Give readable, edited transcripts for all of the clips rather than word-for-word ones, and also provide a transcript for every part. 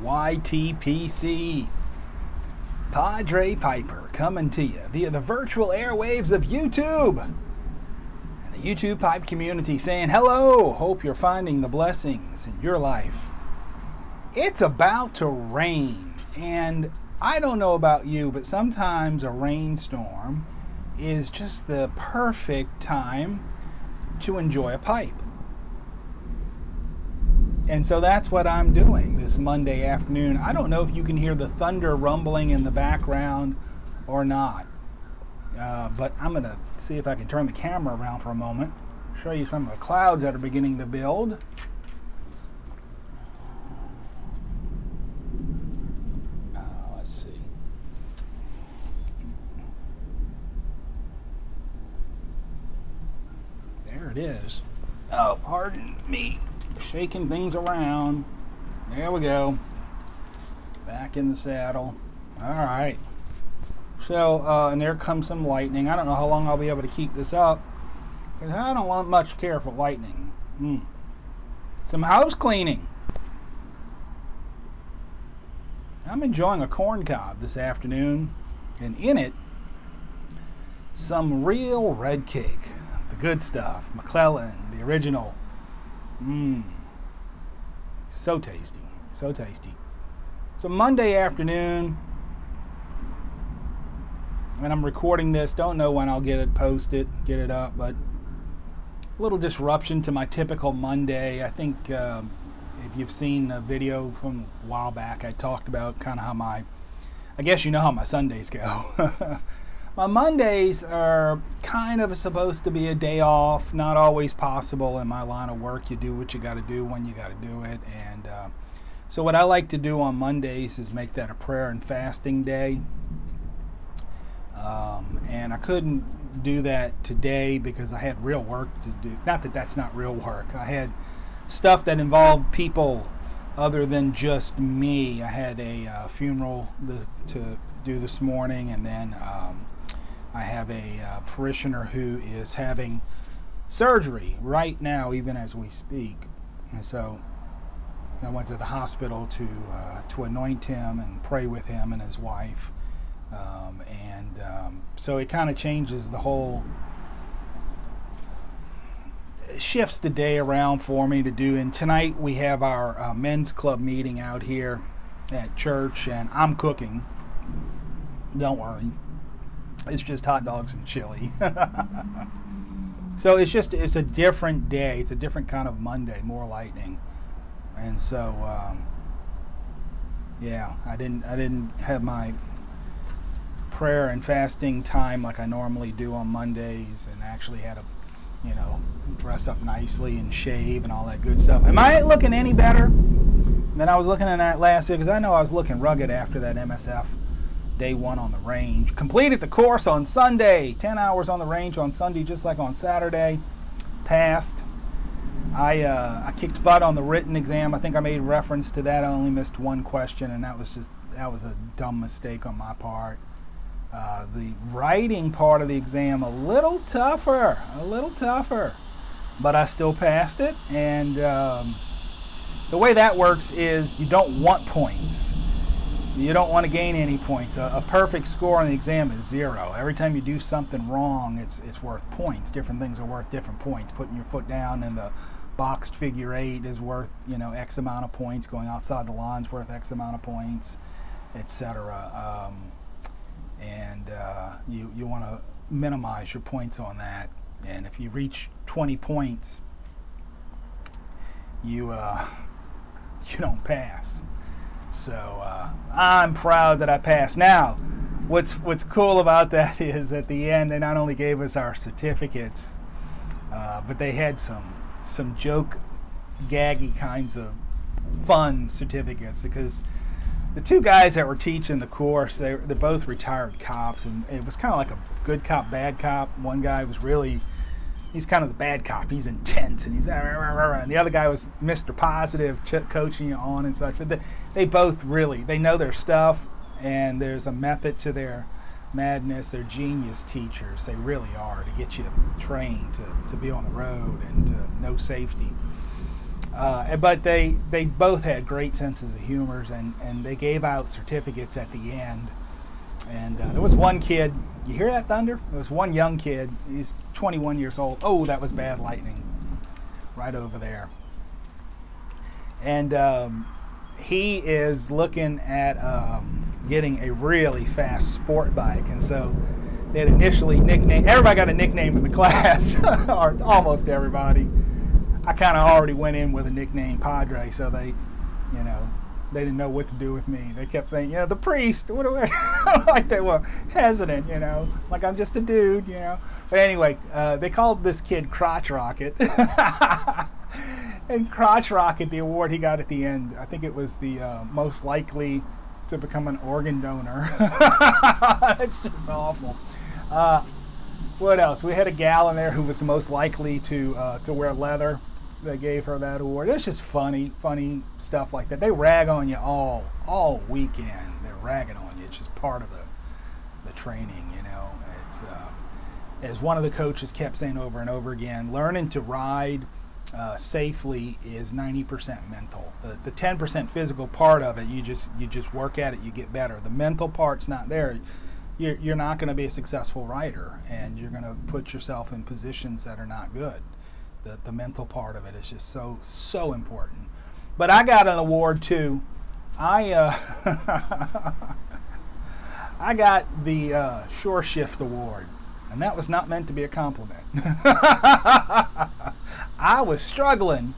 YTPC. Padre Piper coming to you via the virtual airwaves of YouTube and the YouTube Pipe community saying hello. Hope you're finding the blessings in your life. It's about to rain, and I don't know about you, but sometimes a rainstorm is just the perfect time to enjoy a pipe. And so that's what I'm doing this Monday afternoon. I don't know if you can hear the thunder rumbling in the background or not, but I'm going to see if I can turn the camera around for a moment, show you some of the clouds that are beginning to build. Let's see. There it is. Oh, pardon me. Shaking things around. There we go. Back in the saddle. All right. So, and there comes some lightning. I don't know how long I'll be able to keep this up, because I don't want much care for lightning. Some house cleaning. I'm enjoying a corn cob this afternoon, and in it, some real red cake. The good stuff. McClelland, the original. So tasty, so tasty. So Monday afternoon, and I'm recording this, don't know when I'll get it posted, get it up, but a little disruption to my typical Monday. I think if you've seen a video from a while back, I talked about kind of how I guess you know how my Sundays go. My Mondays are kind of supposed to be a day off, not always possible in my line of work. You do what you got to do when you got to do it. And so what I like to do on Mondays is make that a prayer and fasting day. And I couldn't do that today because I had real work to do. Not that that's not real work. I had stuff that involved people other than just me. I had a funeral to do this morning, and then I have a parishioner who is having surgery right now, even as we speak. And so I went to the hospital to anoint him and pray with him and his wife. So it kind of changes the whole, shifts the day around for me to do. And tonight we have our men's club meeting out here at church, and I'm cooking. Don't worry. It's just hot dogs and chili. So it's a different day. It's a different kind of Monday, more lightning. And so yeah, I didn't have my prayer and fasting time like I normally do on Mondays, and actually had to, dress up nicely and shave and all that good stuff. Am I looking any better than I was looking in that last year? Because I know I was looking rugged after that MSF day one on the range. Completed the course on Sunday. 10 hours on the range on Sunday, just like on Saturday. Passed. I kicked butt on the written exam. I think I made reference to that. I only missed one question, and that was a dumb mistake on my part. The writing part of the exam a little tougher, but I still passed it. And the way that works is you don't want points. You don't want to gain any points. A perfect score on the exam is 0. Every time you do something wrong, it's worth points. Different things are worth different points. Putting your foot down in the boxed figure 8 is worth, X amount of points. Going outside the line's worth X amount of points, etc. You want to minimize your points on that. And if you reach 20 points, you don't pass. So I'm proud that I passed. Now, what's cool about that is at the end they not only gave us our certificates, but they had some joke, gaggy kinds of fun certificates, because the two guys that were teaching the course, they're both retired cops, and it was kind of like a good cop, bad cop. One guy was he's kind of the bad cop. He's intense, and and the other guy was Mr. Positive, coaching you on and such. They both they know their stuff, and there's a method to their madness. They're genius teachers. They really are, to get you trained to be on the road and to know safety. But they both had great senses of humor, and they gave out certificates at the end. And there was one kid, you hear that thunder? There was one young kid, he's 21 years old. Oh, that was bad lightning right over there. And he is looking at getting a really fast sport bike. And so they had initially nicknamed, everybody got a nickname in the class, or almost everybody. I kind of already went in with a nickname, Padre, so they, you know, they didn't know what to do with me. They kept saying, you know, the priest, what do I, like they were hesitant, you know, like I'm just a dude, you know. But anyway, they called this kid Crotch Rocket. And Crotch Rocket, the award he got at the end, I think it was the most likely to become an organ donor. It's just awful. What else? We had a gal in there who was the most likely to wear leather. They gave her that award. It's just funny stuff like that. They rag on you all weekend. They're ragging on you. It's just part of the training, you know. It's as one of the coaches kept saying over and over again, learning to ride safely is 90% mental. The 10% physical part of it, you just work at it, you get better. The mental part's not there. You're not going to be a successful rider, and you're going to put yourself in positions that are not good. The mental part of it is just so important. But I got an award too. I got the Shore Shift Award, and that was not meant to be a compliment. I was struggling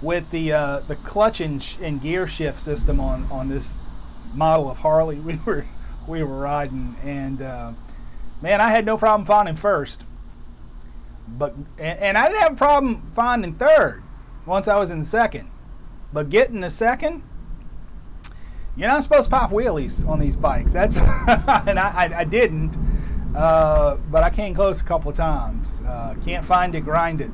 with the clutch and gear shift system on this model of Harley we were riding, and man, I had no problem finding first. But and I didn't have a problem finding third once I was in second. But getting the second, you're not supposed to pop wheelies on these bikes. That's and I didn't, but I came close a couple of times. Can't find it, grind it.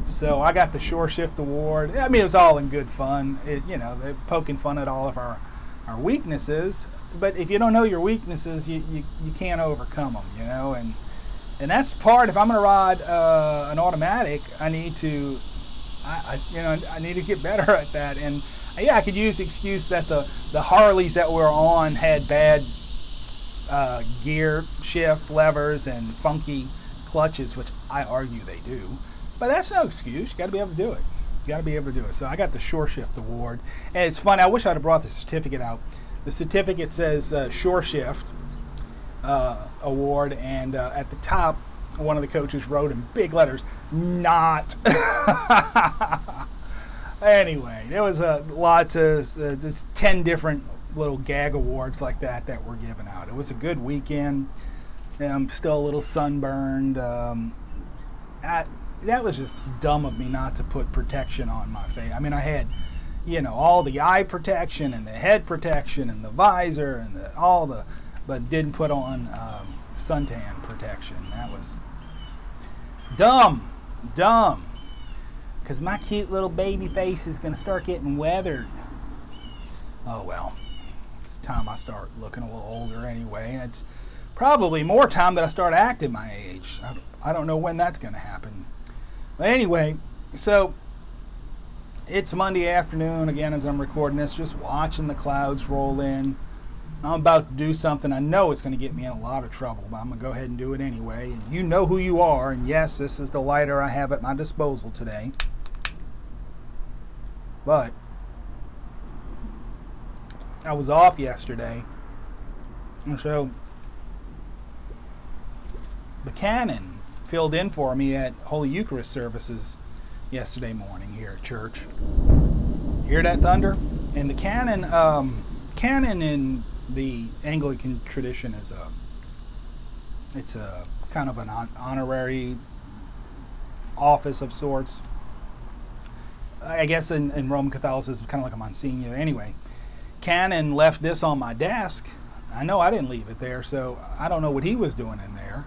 So I got the Shore Shift Award. I mean, it was all in good fun. You know, they're poking fun at all of our weaknesses. But if you don't know your weaknesses, you can't overcome them. You know, and that's part. If I'm going to ride an automatic, I need to, I need to get better at that. And yeah, I could use the excuse that the Harleys that we're on had bad gear shift levers and funky clutches, which I argue they do. But that's no excuse. You got to be able to do it. You got to be able to do it. So I got the Shore Shift Award, and it's funny. I wish I'd have brought the certificate out. The certificate says Shore Shift Award, and at the top, one of the coaches wrote in big letters, "Not." Anyway, there was lots of just 10 different little gag awards like that were given out. It was a good weekend. And I'm still a little sunburned. That was just dumb of me not to put protection on my face. I mean, I had, you know, all the eye protection and the head protection and the visor and but didn't put on suntan protection. That was dumb. Because my cute little baby face is going to start getting weathered. Oh well, it's time I start looking a little older anyway. It's probably more time that I start acting my age. I don't know when that's going to happen. But anyway, so it's Monday afternoon again as I'm recording this, just watching the clouds roll in. I'm about to do something I know it's going to get me in a lot of trouble, but I'm going to go ahead and do it anyway. And you know who you are, and yes, this is the lighter I have at my disposal today. But I was off yesterday, and so the canon filled in for me at Holy Eucharist services yesterday morning here at church. Hear that thunder? And the canon in the Anglican tradition is it's a kind of an honorary office of sorts. I guess in Roman Catholicism, kind of like a Monsignor. Anyway, Canon left this on my desk. I know I didn't leave it there, so I don't know what he was doing in there.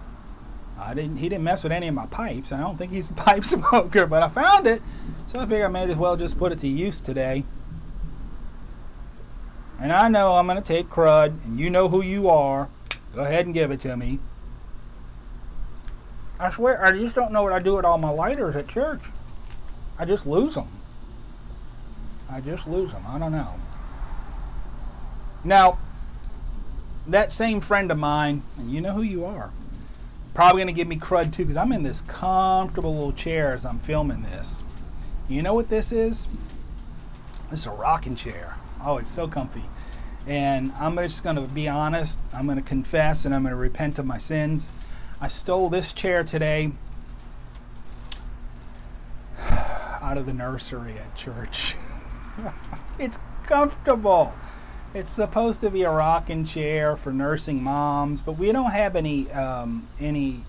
He didn't mess with any of my pipes. I don't think he's a pipe smoker, but I found it, so I figured I might as well just put it to use today. And I know I'm going to take crud, and you know who you are. Go ahead and give it to me. I swear, I just don't know what I do with all my lighters at church. I just lose them. I just lose them. I don't know. Now, that same friend of mine, and you know who you are, probably going to give me crud too, because I'm in this comfortable little chair as I'm filming this. You know what this is? This is a rocking chair. Oh, it's so comfy. And I'm just going to be honest. I'm going to confess and I'm going to repent of my sins. I stole this chair today out of the nursery at church. It's comfortable. It's supposed to be a rocking chair for nursing moms, but we don't have any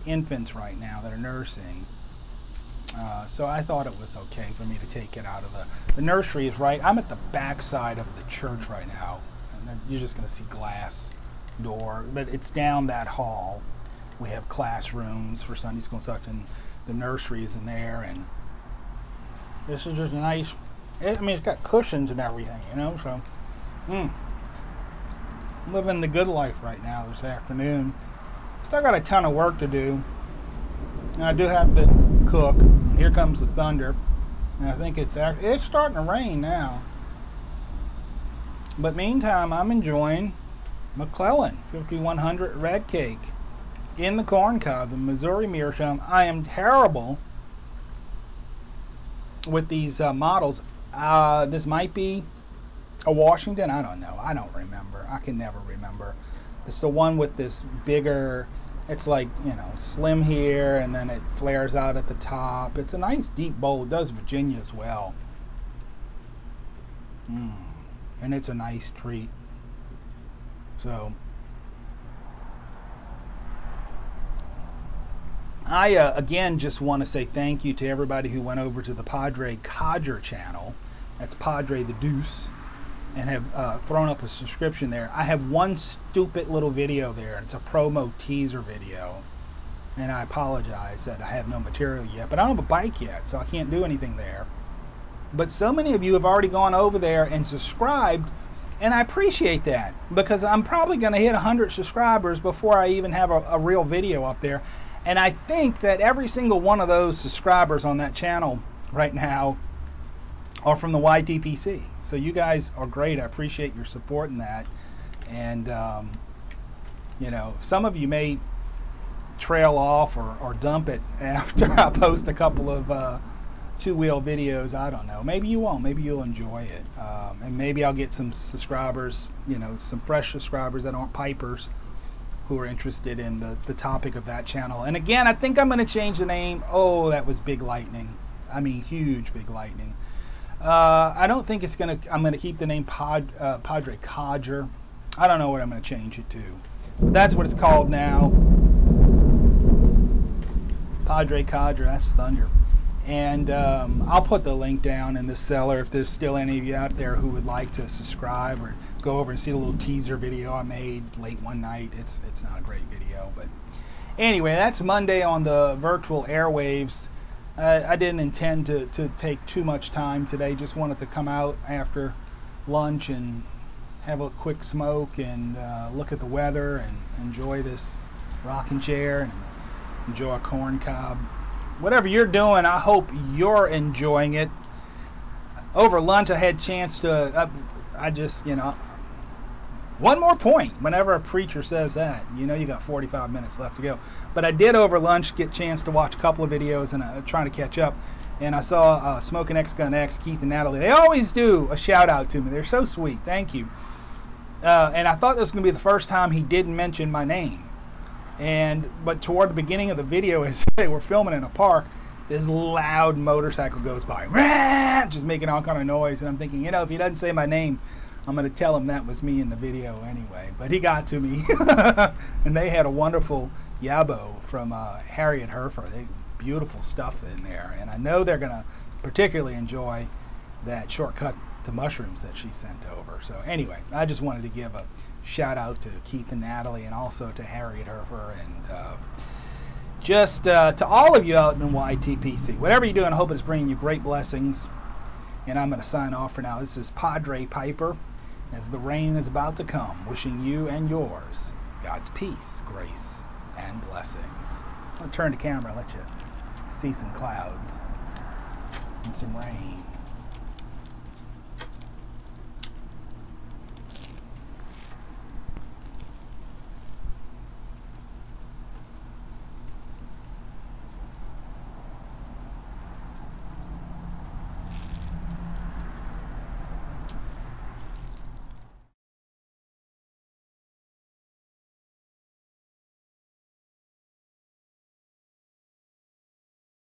infants right now that are nursing. So I thought it was okay for me to take it out of the nursery. Is right. I'm at the back side of the church right now, and you're just going to see glass door, but it's down that hall. We have classrooms for Sunday school and such, and the nursery is in there. And this is just a nice. I mean, it's got cushions and everything, you know. So, living the good life right now this afternoon. Still got a ton of work to do. And I do have to cook. Here comes the thunder. And I think it's starting to rain now. But meantime, I'm enjoying McClelland 5100 red cake in the corn cob, the Missouri Meerschaum. I am terrible with these models. This might be a Washington. I don't know. I don't remember. I can never remember. It's the one with this bigger, it's like, you know, slim here and then it flares out at the top. It's a nice deep bowl. It does Virginia as well. And it's a nice treat. So I again just want to say thank you to everybody who went over to the Padre Codger channel. That's Padre the Deuce, and have thrown up a subscription there. I have one stupid little video there. It's a promo teaser video, and I apologize that I have no material yet, but I don't have a bike yet, so I can't do anything there. But so many of you have already gone over there and subscribed, and I appreciate that, because I'm probably going to hit 100 subscribers before I even have a real video up there. And I think that every single one of those subscribers on that channel right now are from the YTPC. So you guys are great. I appreciate your support in that. And, you know, some of you may trail off or dump it after I post a couple of two-wheel videos. I don't know. Maybe you won't. Maybe you'll enjoy it. And maybe I'll get some subscribers, you know, some fresh subscribers that aren't pipers, who are interested in the topic of that channel. And again, I think I'm going to change the name. Oh, that was big lightning. I mean, huge big lightning. I don't think it's going to, I'm going to keep the name Padre Codger. I don't know what I'm going to change it to. But that's what it's called now. Padre Codger, that's thunder. And I'll put the link down in the cellar if there's still any of you out there who would like to subscribe or go over and see the little teaser video I made late one night. It's not a great video, but anyway, that's Monday on the virtual airwaves. I didn't intend to take too much time today. Just wanted to come out after lunch and have a quick smoke and look at the weather and enjoy this rocking chair and enjoy a corn cob. Whatever you're doing, I hope you're enjoying it. Over lunch, I had a chance to, I just, you know, one more point. Whenever a preacher says that, you know you got 45 minutes left to go. But I did over lunch get a chance to watch a couple of videos and trying to catch up. And I saw Smoking X Gun X, Keith and Natalie. They always do a shout out to me. They're so sweet. Thank you. And I thought this was going to be the first time he didn't mention my name. But toward the beginning of the video, as they were filming in a park, this loud motorcycle goes by, just making all kind of noise. And I'm thinking, you know, if he doesn't say my name, I'm going to tell him that was me in the video anyway. But he got to me. And they had a wonderful yabo from Harriet Herfer. Beautiful stuff in there. And I know they're going to particularly enjoy that shortcut to mushrooms that she sent over. So anyway, I just wanted to give a shout out to Keith and Natalie, and also to Harriet Herfer, and just to all of you out in YTPC. Whatever you're doing, I hope it's bringing you great blessings. And I'm going to sign off for now. This is Padre Piper, as the rain is about to come, wishing you and yours God's peace, grace, and blessings. I'll turn the camera, let you see some clouds and some rain.